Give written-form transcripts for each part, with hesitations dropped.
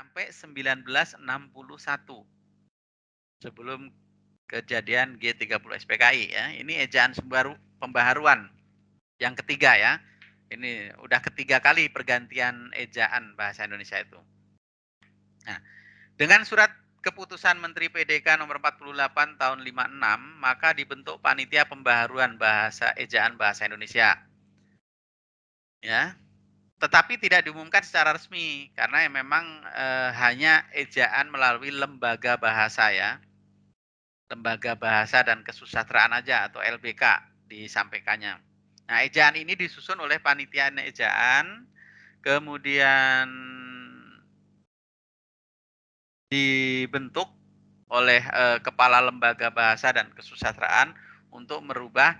sampai 1961. Sebelum kejadian G30 SPKI ya. Ini ejaan pembaharuan yang ketiga ya. Ini udah ketiga kali pergantian ejaan bahasa Indonesia itu. Nah, dengan surat keputusan Menteri PDK nomor 48 tahun 56, maka dibentuk panitia pembaharuan ejaan bahasa Indonesia. Ya. Tetapi tidak diumumkan secara resmi karena memang hanya ejaan melalui lembaga bahasa ya. Lembaga Bahasa dan Kesusastraan aja atau LBK disampaikannya. Nah, ejaan ini disusun oleh panitia ejaan, kemudian dibentuk oleh Kepala Lembaga Bahasa dan Kesusastraan untuk merubah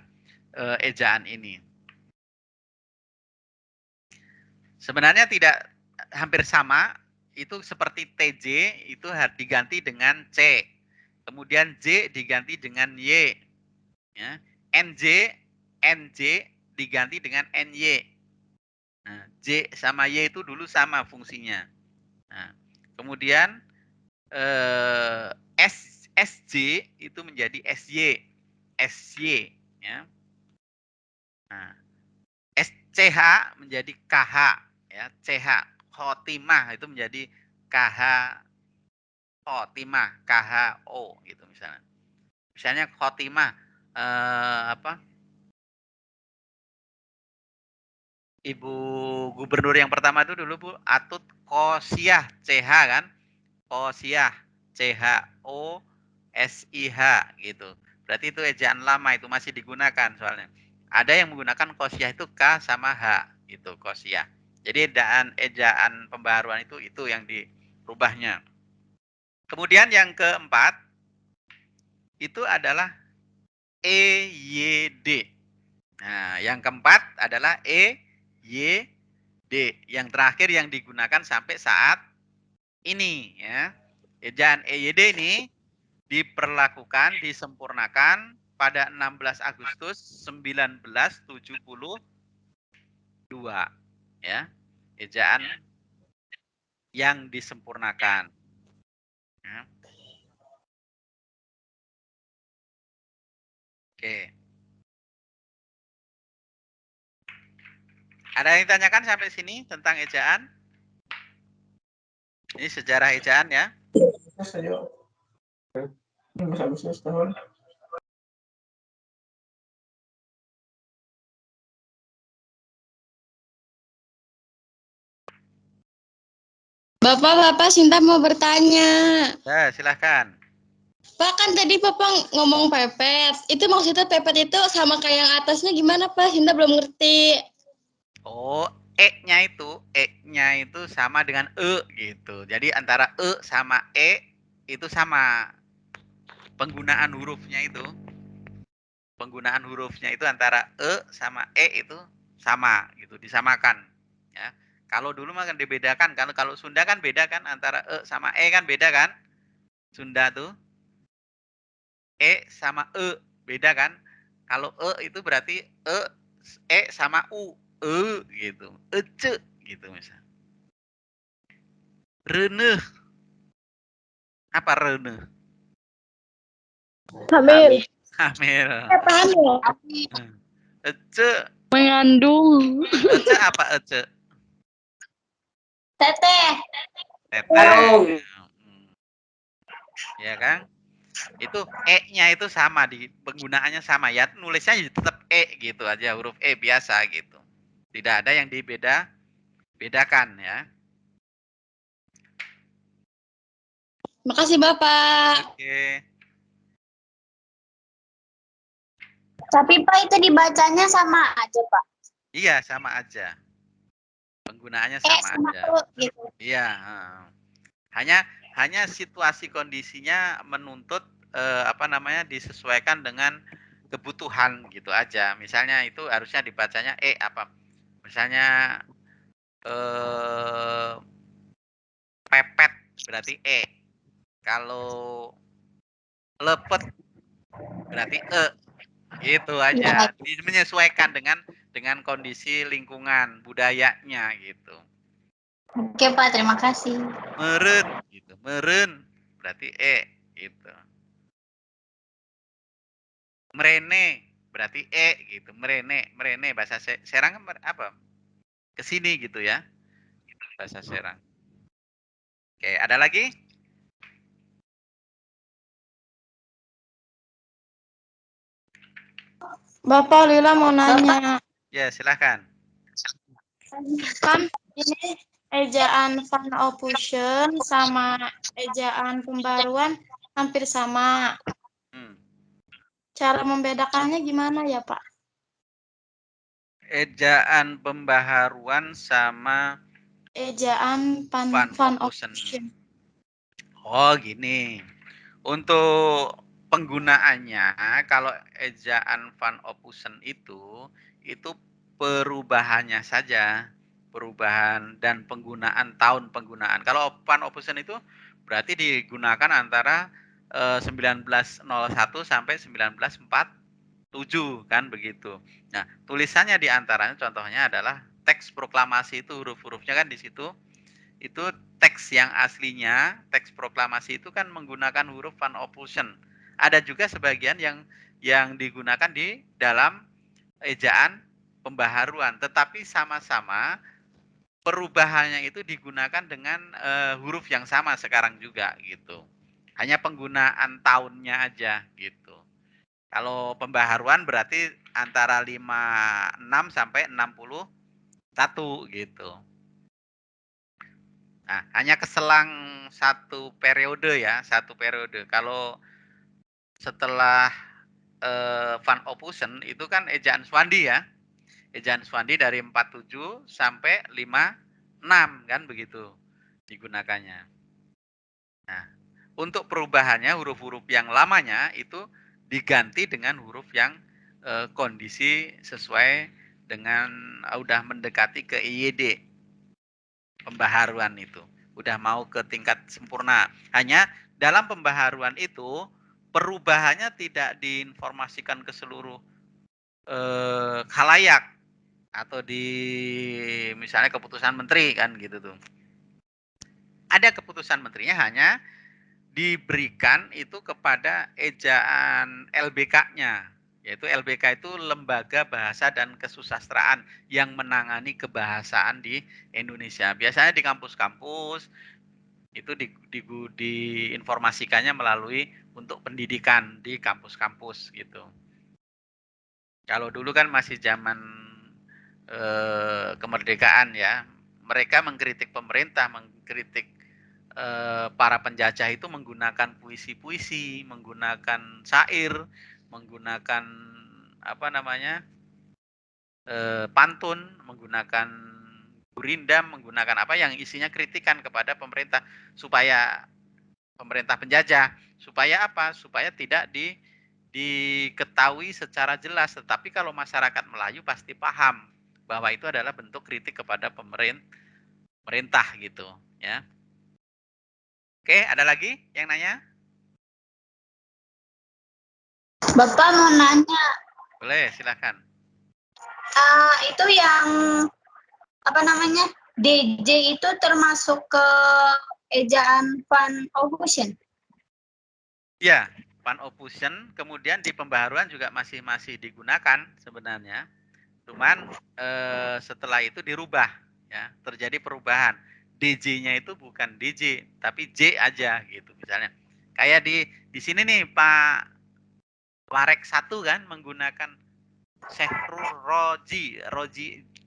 ejaan ini. Sebenarnya tidak hampir sama, itu seperti TJ itu diganti dengan C. Kemudian J diganti dengan Y. Ya. NJ diganti dengan NY. Nah, J sama Y itu dulu sama fungsinya. Nah, kemudian SJ itu menjadi SY ya. Nah, SCH menjadi KH ya, CH khotimah itu menjadi KH khotimah, KHO gitu misalnya. Misalnya khotimah apa? Ibu gubernur yang pertama itu dulu Bu Atut Qosiah CH kan? Qosiah CHOSIH gitu. Berarti itu ejaan lama itu masih digunakan soalnya. Ada yang menggunakan Qosiah itu K sama H gitu Qosiah. Jadi ejaan pembaharuan itu yang dirubahnya. Kemudian yang keempat itu adalah EYD. Nah, yang keempat adalah EYD. Yang terakhir yang digunakan sampai saat ini ya. Ejaan EYD ini disempurnakan pada 16 Agustus 1972 ya. Ejaan yang disempurnakan. Ya. Oke. Ada yang ditanyakan sampai sini tentang ejaan? Ini sejarah ejaan ya. Bapak, Sinta mau bertanya. Ya, silahkan. Pak, kan tadi Bapak ngomong pepet. Itu maksudnya pepet itu sama kayak yang atasnya gimana, Pak? Sinta belum ngerti. Oh, E-nya itu sama dengan E gitu. Jadi antara E sama E itu sama. Penggunaan hurufnya itu. Penggunaan hurufnya itu antara E sama E itu sama gitu, disamakan. Ya. Kalau dulu mah kan dibedakan, kalau Sunda kan beda kan antara E sama E kan beda kan? Sunda tuh E sama E beda kan? Kalau E itu berarti E sama U, gitu. Ece gitu misalnya. Reneh. Apa reneh? Hamil. Hamil. Apa hamil? Ece. Mengandung. Ece apa ece? Teteh. Teteh. Ya kan? Itu E-nya itu sama, di penggunaannya sama ya, nulisnya tetap E gitu aja, huruf E biasa gitu. Tidak ada yang bedakan ya. Makasih Bapak. Oke. Tapi Pak itu dibacanya sama aja Pak. Iya, sama aja. Penggunaannya sama Sama aja. U gitu. Iya, hanya situasi kondisinya menuntut apa namanya disesuaikan dengan kebutuhan gitu aja. Misalnya itu harusnya dibacanya E apa? Misalnya pepet berarti E. Kalau lepet berarti E. Gitu aja. Menyesuaikan dengan kondisi lingkungan budayanya gitu. Oke Pak, terima kasih. Meren gitu. Meren berarti gitu. Merene berarti gitu. Merene bahasa Serang apa? Ke sini gitu ya. Bahasa Serang. Oke, ada lagi? Bapak Lila mau nanya. Ya, silahkan. Kan ini ejaan Van Opushen sama ejaan pembaruan hampir sama. Hmm. Cara membedakannya gimana ya Pak? Ejaan pembaharuan sama Ejaan Van Van Opushen. Opushen. Oh, gini. Untuk penggunaannya, kalau ejaan Van Opushen itu perubahannya saja, perubahan dan penggunaan tahun penggunaan. Kalau Van Opushen itu berarti digunakan antara 1901 sampai 1947 kan begitu. Nah, tulisannya di antaranya contohnya adalah teks proklamasi itu huruf-hurufnya kan di situ itu teks yang aslinya, teks proklamasi itu kan menggunakan huruf Van Opushen. Ada juga sebagian yang digunakan di dalam ejaan pembaharuan, tetapi sama-sama perubahannya itu digunakan dengan huruf yang sama sekarang juga gitu. Hanya penggunaan tahunnya aja gitu. Kalau pembaharuan berarti antara 56 sampai 61 gitu. Nah, hanya keselang satu periode ya, satu periode. Kalau setelah Van Opushen itu kan ejaan Swandi ya. Ejaan Swandi dari 47 sampai 56 kan begitu digunakannya. Nah, untuk perubahannya huruf-huruf yang lamanya itu diganti dengan huruf yang kondisi sesuai dengan udah mendekati ke IYD pembaharuan itu. Udah mau ke tingkat sempurna. Hanya dalam pembaharuan itu perubahannya tidak diinformasikan ke seluruh khalayak atau di misalnya keputusan menteri kan gitu tuh. Ada keputusan menterinya hanya diberikan itu kepada ejaan LBK-nya, yaitu LBK itu Lembaga Bahasa dan Kesusastraan yang menangani kebahasaan di Indonesia. Biasanya di kampus-kampus itu diinformasikannya melalui untuk pendidikan di kampus-kampus gitu. Kalau dulu kan masih zaman kemerdekaan ya, mereka mengkritik pemerintah, mengkritik para penjajah itu menggunakan puisi-puisi, menggunakan syair, menggunakan apa namanya pantun, menggunakan gurindam, menggunakan apa yang isinya kritikan kepada pemerintah supaya pemerintah penjajah, supaya apa? Supaya tidak diketahui secara jelas. Tetapi kalau masyarakat Melayu pasti paham bahwa itu adalah bentuk kritik kepada pemerintah gitu, ya. Oke, ada lagi yang nanya? Bapak mau nanya, Boleh, silakan. itu yang apa namanya DJ itu termasuk ke ejaan Van Opushen? Ya, Van Opushen kemudian di pembaharuan juga masih digunakan sebenarnya. Cuman setelah itu dirubah ya, terjadi perubahan. DJ-nya itu bukan DJ, tapi J aja gitu misalnya. Kayak di sini nih Pak Warek 1 kan menggunakan Syehrul Roji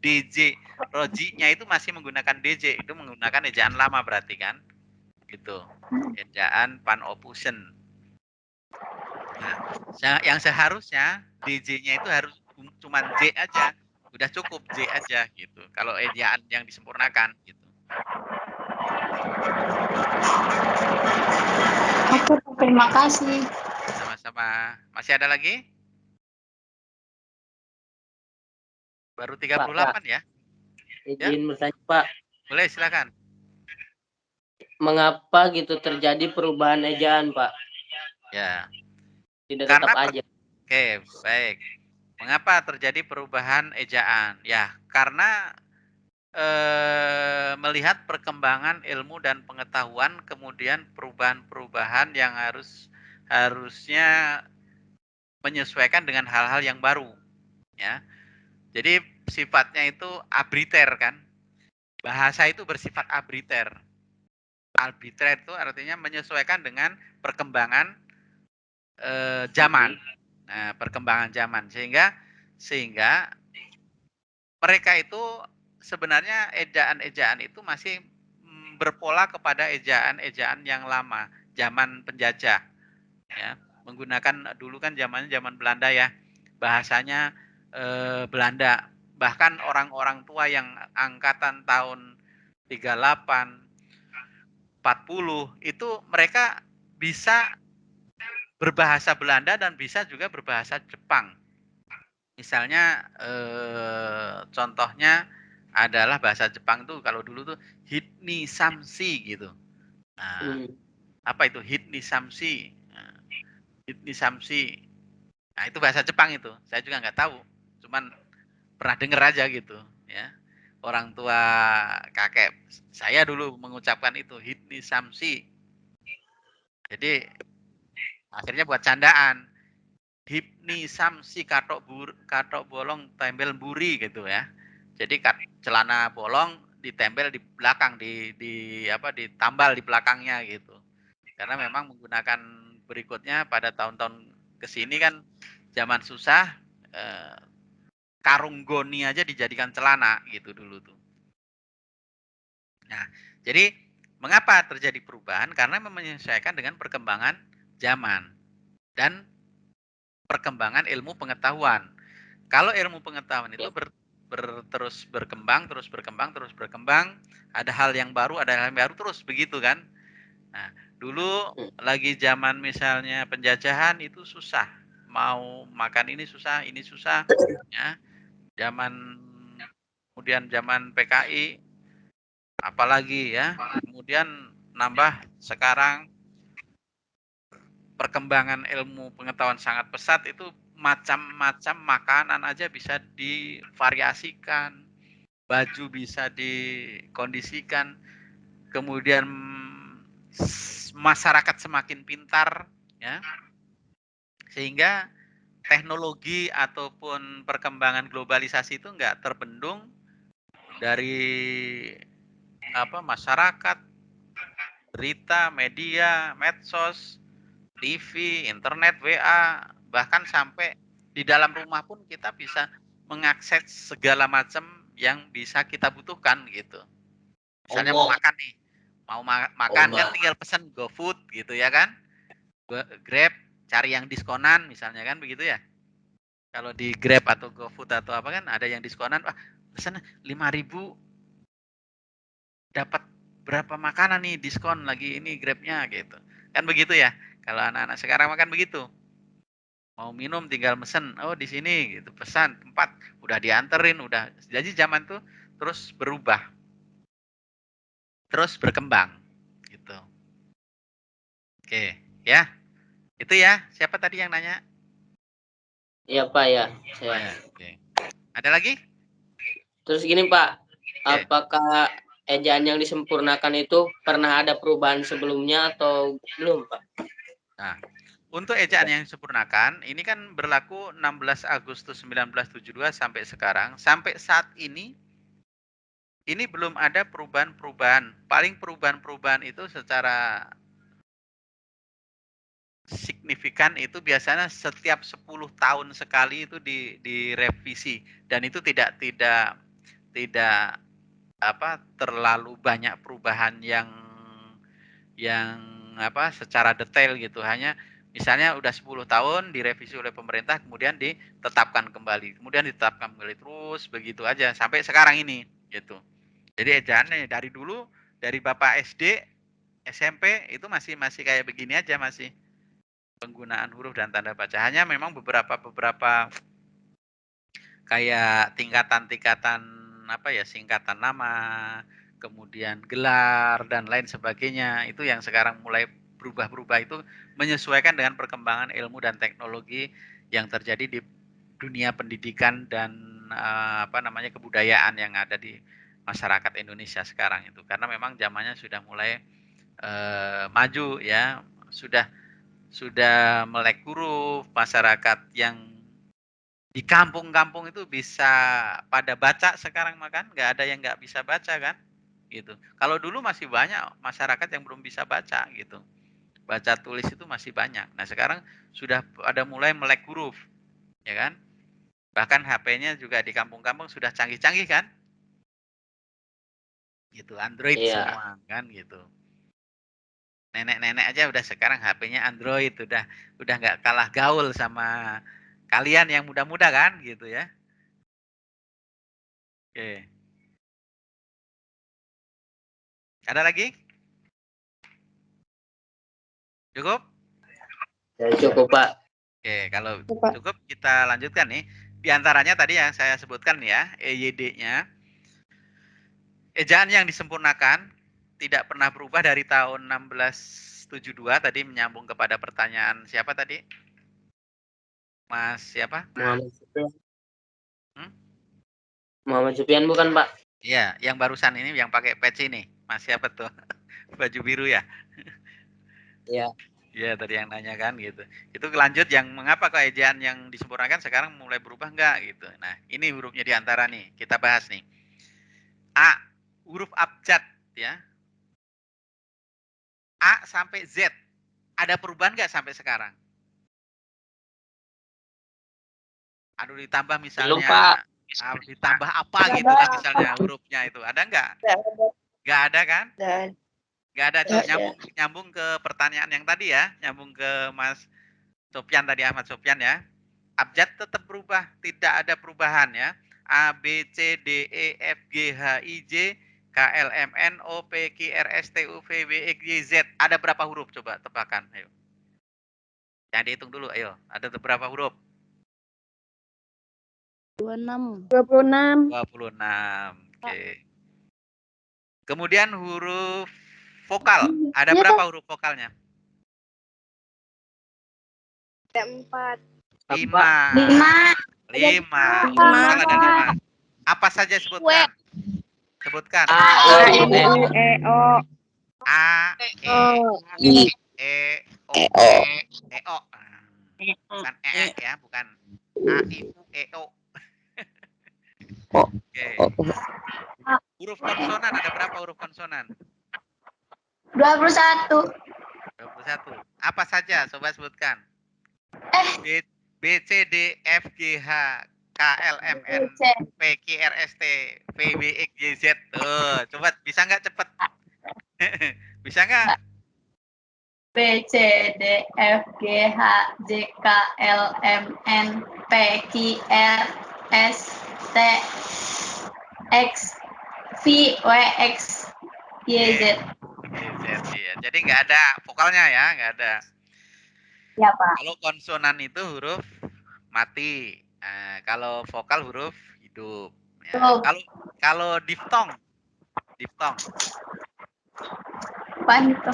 DJ. Roji-nya itu masih menggunakan DJ, itu menggunakan ejaan lama berarti kan? Gitu. Ejaan Van Opushen. Nah, yang seharusnya DJ-nya itu harus cuma J aja. Udah cukup J aja gitu. Kalau ejaan yang disempurnakan gitu. Oke, terima kasih. Sama-sama. Masih ada lagi? Baru Pak, Pak, 38 ya? Ya, izin bertanya Pak, boleh silakan. mengapa gitu terjadi perubahan ejaan Pak? Ya, Tidak tetap karena aja. oke, baik. Mengapa terjadi perubahan ejaan? Ya, karena melihat perkembangan ilmu dan pengetahuan, kemudian perubahan-perubahan yang harusnya menyesuaikan dengan hal-hal yang baru, ya. Jadi sifatnya itu arbitrter kan. Bahasa itu bersifat arbitrter. Arbitrter itu artinya menyesuaikan dengan perkembangan zaman. Nah, perkembangan zaman sehingga mereka itu sebenarnya ejaan-ejaan itu masih berpola kepada ejaan-ejaan yang lama, zaman penjajah. Ya, menggunakan dulu kan zaman Belanda ya, bahasanya Belanda. Bahkan orang-orang tua yang angkatan tahun 38, 40 itu mereka bisa berbahasa Belanda dan bisa juga berbahasa Jepang. Misalnya contohnya adalah bahasa Jepang tuh kalau dulu tuh Hitni Samsi gitu. Nah, apa itu Hitni Samsi? Nah, Hitni Samsi. Nah, itu bahasa Jepang itu. Saya juga nggak tahu. Cuman pernah dengar aja gitu, ya. Orang tua kakek saya dulu mengucapkan itu Hitni Samsi. Jadi akhirnya buat candaan. Hipni Samsi katok bolong tembel buri gitu ya. Jadi celana bolong ditempel di belakang ditambal di belakangnya gitu. Karena memang menggunakan berikutnya pada tahun-tahun kesini kan zaman susah karung goni aja dijadikan celana gitu dulu tuh. Nah, jadi mengapa terjadi perubahan? Karena menyesuaikan dengan perkembangan zaman dan perkembangan ilmu pengetahuan. Kalau ilmu pengetahuan itu terus berkembang, ada hal yang baru, terus begitu kan. Nah, dulu lagi zaman misalnya penjajahan itu susah, mau makan ini susah, ya. Kemudian zaman PKI, apalagi ya. Kemudian nambah sekarang perkembangan ilmu pengetahuan sangat pesat itu macam-macam makanan aja bisa divariasikan, baju bisa dikondisikan, kemudian masyarakat semakin pintar, ya, sehingga teknologi ataupun perkembangan globalisasi itu nggak terbendung dari masyarakat, berita, media, medsos, TV, internet, WA, bahkan sampai di dalam rumah pun kita bisa mengakses segala macam yang bisa kita butuhkan gitu. Misalnya mau makan nih, mau makan kan tinggal pesan GoFood gitu ya kan, Grab, cari yang diskonan misalnya kan begitu ya. Kalau di Grab atau GoFood atau apa kan ada yang diskonan, wah pesan 5.000 dapat berapa makanan nih diskon lagi ini Grabnya gitu. Kan begitu ya. Kalau anak-anak sekarang makan begitu. Mau minum tinggal mesen, oh di sini gitu, pesan tempat udah dianterin, udah. Jadi zaman tuh terus berubah. Terus berkembang gitu. Oke, ya. Itu ya. Siapa tadi yang nanya? Iya, Pak ya. Saya. Ya, oke. Ada lagi? Terus gini, Pak. Apakah ejaan yang disempurnakan itu pernah ada perubahan sebelumnya atau belum, Pak? Nah, untuk ejaan yang disempurnakan, ini kan berlaku 16 Agustus 1972 sampai sekarang. Sampai saat ini belum ada perubahan-perubahan. Paling perubahan-perubahan itu secara signifikan itu biasanya setiap 10 tahun sekali itu direvisi. Dan itu tidak terlalu banyak perubahan yang secara detail gitu. Hanya misalnya udah 10 tahun direvisi oleh pemerintah kemudian ditetapkan kembali. Kemudian ditetapkan kembali terus begitu aja sampai sekarang ini gitu. Jadi ejaannya dari dulu dari Bapak SD, SMP itu masih kayak begini aja masih. Penggunaan huruf dan tanda baca. Hanya memang beberapa kayak tingkatan singkatan nama, kemudian gelar dan lain sebagainya. Itu yang sekarang mulai berubah-berubah itu menyesuaikan dengan perkembangan ilmu dan teknologi yang terjadi di dunia pendidikan dan kebudayaan yang ada di masyarakat Indonesia sekarang itu, karena memang zamannya sudah mulai maju ya, sudah melek huruf, masyarakat yang di kampung-kampung itu bisa pada baca sekarang, makan nggak ada yang nggak bisa baca kan gitu. Kalau dulu masih banyak masyarakat yang belum bisa baca gitu, baca tulis itu masih banyak. Nah sekarang sudah ada mulai melek huruf ya kan, bahkan HP-nya juga di kampung-kampung sudah canggih-canggih kan gitu, Android Iya. semua kan gitu. Nenek-nenek aja udah sekarang HP-nya Android, udah nggak kalah gaul sama kalian yang muda-muda kan gitu ya. Oke. Ada lagi? Cukup? Ya, cukup Pak. Oke, kalau Pak. cukup kita lanjutkan nih. Di antaranya tadi yang saya sebutkan ya, EYD-nya. Ejaan yang disempurnakan tidak pernah berubah dari tahun 1672, tadi menyambung kepada pertanyaan siapa tadi? Mas siapa? Muhammad Sufyan. Hmm? Muhammad Sufyan bukan Pak? Iya, yang barusan ini yang pakai patch ini. Mas siapa tuh? Baju biru ya? Iya. Iya, tadi yang nanya kan gitu. Itu lanjut yang mengapa kok ejaan yang disempurnakan sekarang mulai berubah enggak gitu. Nah, ini hurufnya di antara nih. Kita bahas nih. A, huruf abjad ya. A sampai Z. Ada perubahan nggak sampai sekarang? Aduh, ditambah Belum misalnya Pak. ditambah apa gitu lah misalnya hurufnya itu. Ada nggak? Nggak ada kan? Nggak ada. Coba nyambung ke pertanyaan yang tadi ya. Nyambung ke Mas Sofyan tadi, Ahmad Sofyan ya. Abjad tetap berubah, tidak ada perubahan ya. A, B, C, D, E, F, G, H, I, J, K, L, M, N, O, P, Q, R, S, T, U, V, W, X, Y, Z. Ada berapa huruf? Coba tebakan. Ayo. Yang dihitung dulu, ayo. Ada berapa huruf? 26. 26. Oke. Kemudian huruf vokal. Ada berapa huruf vokalnya? 4. 5. 5. Vokal ada 5. Apa saja sebutkan? Sebutkan. A, I, U, E. A, E, E, O, E, O. Bukan ya, bukan A, I, U, E, O. Oke. Huruf konsonan ada berapa huruf konsonan? 21. 21. Apa saja? Coba sebutkan. B, C, D, F, G, H, K, L, M, N, P, Q, R, S, T, V, W, X, Y, Z. Tuh, coba bisa nggak cepet? Bisa nggak? B, C, D, F, G, H, J, K, L, M, N, P, Q, R, S, T, X, V, W, X, Y, Z. Ya. Jadi nggak ada vokalnya ya, nggak ada. Ya, Pak. Kalau konsonan itu huruf mati. Nah, kalau vokal huruf hidup. Ya. Kalau diftong, Apaan itu?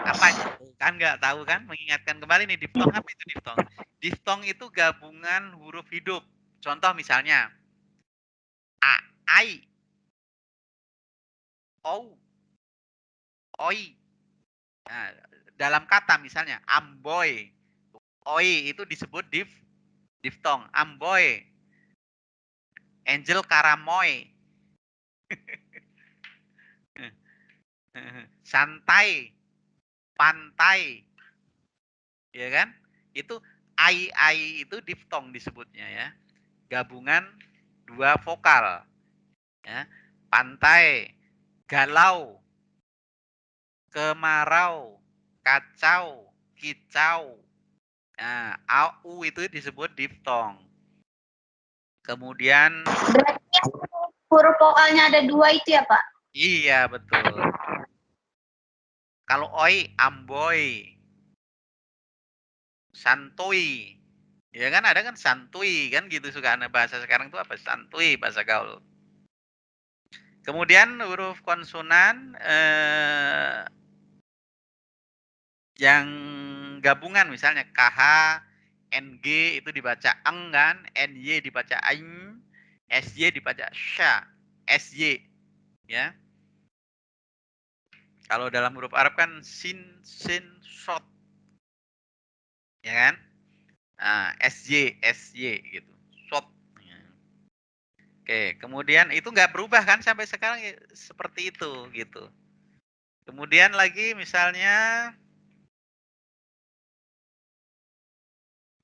apa itu? Kan nggak tahu kan? Mengingatkan kembali nih, diftong apa itu diftong? Diftong itu gabungan huruf hidup. Contoh misalnya A, I, O, Oi. Nah, dalam kata misalnya amboy, Oi itu disebut diftong. Amboy, Angel Karamoy, santai, pantai, ya kan? Itu ai itu diftong disebutnya ya. Gabungan dua vokal, ya. Pantai, galau, kemarau, kacau, kicau. Nah, au itu disebut diftong. Kemudian Berarti huruf vokalnya ada 2 itu ya, Pak? iya betul. Kalau oi, amboy, santuy. Ya kan ada kan santuy kan gitu, suka ada bahasa sekarang tuh apa? Santuy bahasa gaul. Kemudian huruf konsonan yang gabungan misalnya KH, NG itu dibaca eng kan, NY dibaca aing, SY dibaca sya, SY. ya. Kalau dalam huruf Arab kan sin, shot, ya kan? Nah, SY gitu, shot. Oke, kemudian itu nggak berubah kan sampai sekarang seperti itu gitu. Kemudian lagi misalnya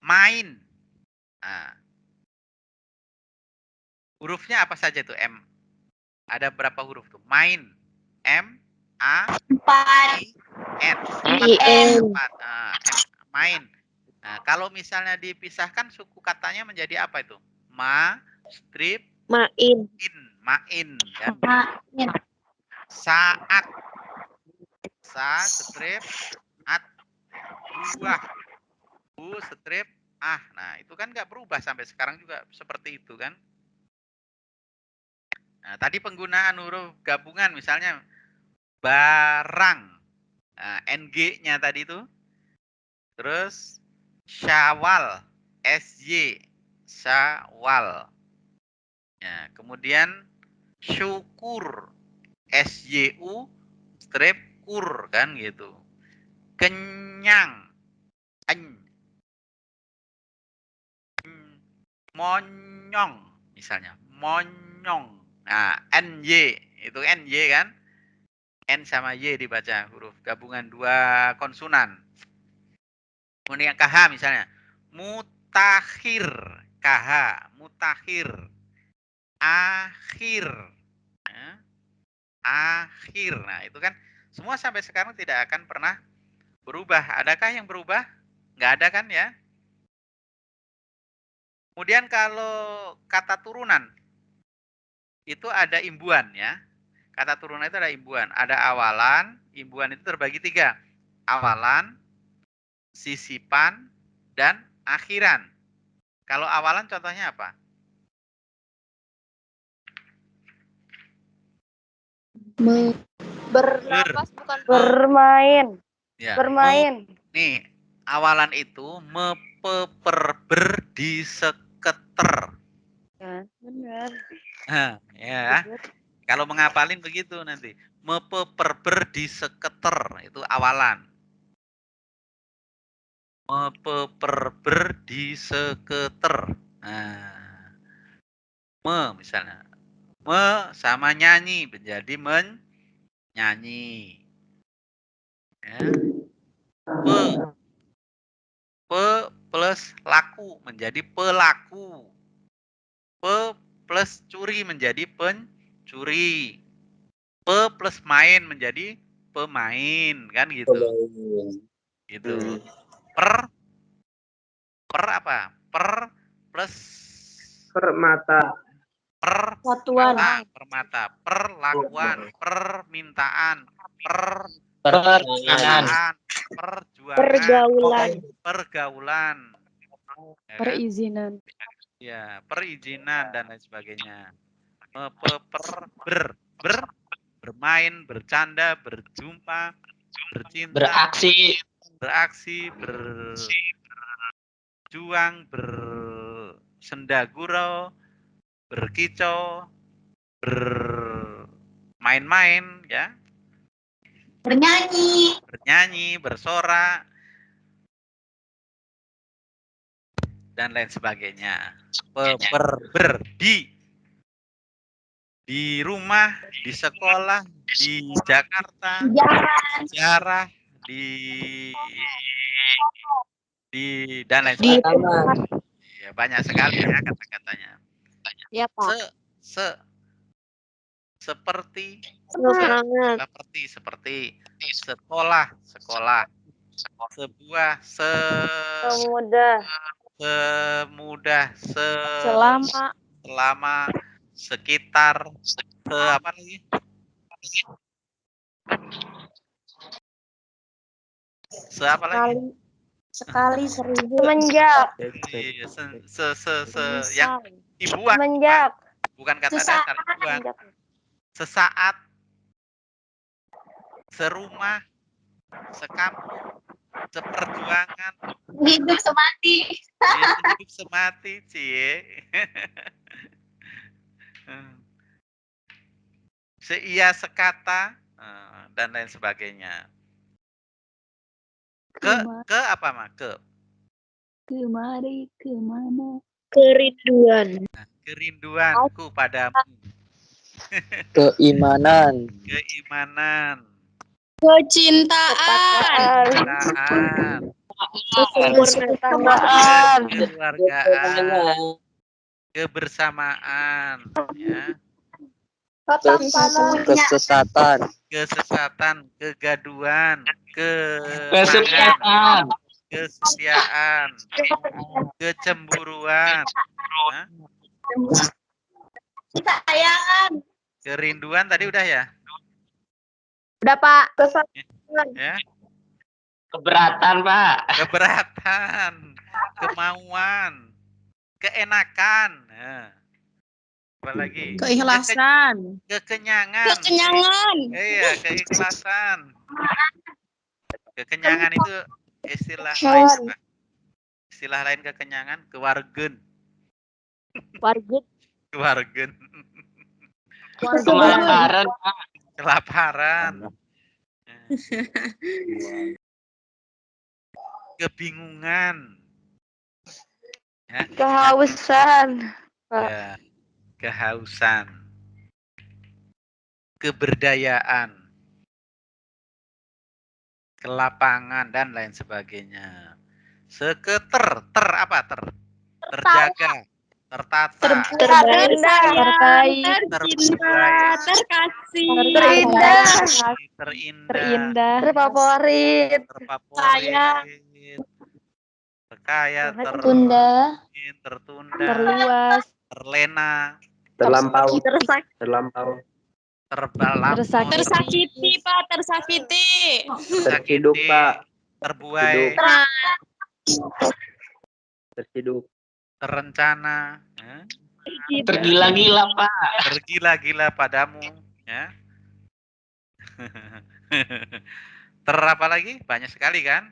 main. Nah, hurufnya apa saja tuh M? Ada berapa huruf tuh? Main. M, A, 4. I, N. IN. Main. Nah, kalau misalnya dipisahkan suku katanya menjadi apa itu? Ma, strip, Main. main. Kan? Main. Saat. Sa, strip, at, buah. Bu, strip, ah. Nah, itu kan nggak berubah sampai sekarang juga seperti itu kan? Nah, tadi penggunaan huruf gabungan misalnya barang. Nah, NG-nya tadi itu. Terus Syawal, SY, Syawal. Ya, kemudian syukur, SYU, strip kur kan gitu. Kenyang, monyong misalnya, monyong. Nah, NY itu NY kan? N sama Y dibaca huruf gabungan dua konsonan. Kemudian KH misalnya, mutakhir, KH, mutakhir, akhir, ya, akhir. Nah itu kan semua sampai sekarang tidak akan pernah berubah. Adakah yang berubah? Nggak ada kan ya? Kemudian kalau kata turunan, itu ada imbuan ya. Kata turunan itu ada imbuan. Ada awalan, imbuan itu terbagi 3. Awalan, sisipan, dan akhiran. Kalau awalan contohnya apa? Bernapas bukan bermain. Ya. Bermain. Nih, awalan itu mepeperber di seketer. Ya, benar. Nah, ya. Kalau mengapalin begitu nanti. Mepeperber di seketer itu awalan. Mepeperber di seketer. Nah, misalnya. Sama nyanyi menjadi menyanyi. Ya. Plus laku menjadi pelaku. Plus curi menjadi pencuri. Plus main menjadi pemain kan gitu. Gitu. Per apa? Per plus Permata. permata, perlakuan, permintaan, Perjuangan. pergaulan, ya kan? Perizinan. Ya, perizinan dan lain sebagainya. Bermain, bercanda, berjumpa, bercinta, beraksi, berjuang, bersendagurau, berkicau, bermain-main, ya, bernyanyi, bersorak, dan lain sebagainya. Di rumah, di sekolah, di Jakarta, sejarah, di dan lain sebagainya. Ya, banyak sekali ya kata-katanya. Ya, Pak. Seperti Semangat. sekolah, sebuah, semudah, selama, sekitar, apa lagi? Apa lagi? Sekali 1000. Semenjak. Yang dibuat. Semenjak. Bukan kata dasar, dibuat. Sesaat, serumah, sekampung, seperjuangan, Hidup semati. hidup semati, cie. seia sekata, dan lain sebagainya. Ke apa mah? Kemari, kemana? Kerinduan. Kerinduanku padamu. Keimanan. Keimanan. Kecintaan. Kecintaan. Kebersamaan. Kekeluargaan. Kebersamaan. Ya. Kesesatan. Kesesatan. Kegaduhan. Kesuksesan. Kesetiaan. Kecemburuan. Hah? Sayangan. Kerinduan tadi udah ya? Udah, Pak. Ya. Keberatan, Pak. Keberatan. Kemauan. Keenakan. Nah. Apa lagi? Keikhlasan. Kekenyangan. Kekenyangan. Iya, keikhlasan. Kekenyangan itu istilah lain. Pak. Istilah lain kekenyangan, kewargen. Warga. Kewargen. Kelaparan, Pak. Kelaparan. Kebingungan. Ya. Kehausan. Ya, kehausan. Keberdayaan. Kelapangan dan lain sebagainya. Seketer, apa ter? Terjaga, tertata, Terkait. terbuai, Terkasih. terindah, Terfavorit. terfavorit, terkaya, Tertunda. tertunda, Terluas. terlena, Terlampau. terbalam, Tersakiti, Pak. Tersakiti. Terciduk, Pak. terbuai, Terciduk. terencana, Tergila-gila, Pak. tergila-gila padamu, ya. Apa lagi? Banyak sekali kan?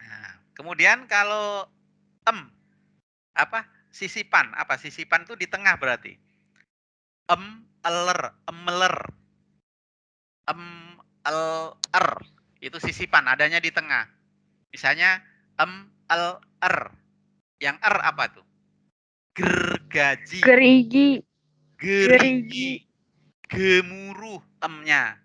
Nah, kemudian kalau apa? Sisipan. Apa? Sisipan itu di tengah berarti. Eler, emeler. Er. Itu sisipan, adanya di tengah. Misalnya er. Yang apa tuh? Gergaji. Gerigi. Gerigi. Gemuruh, emnya.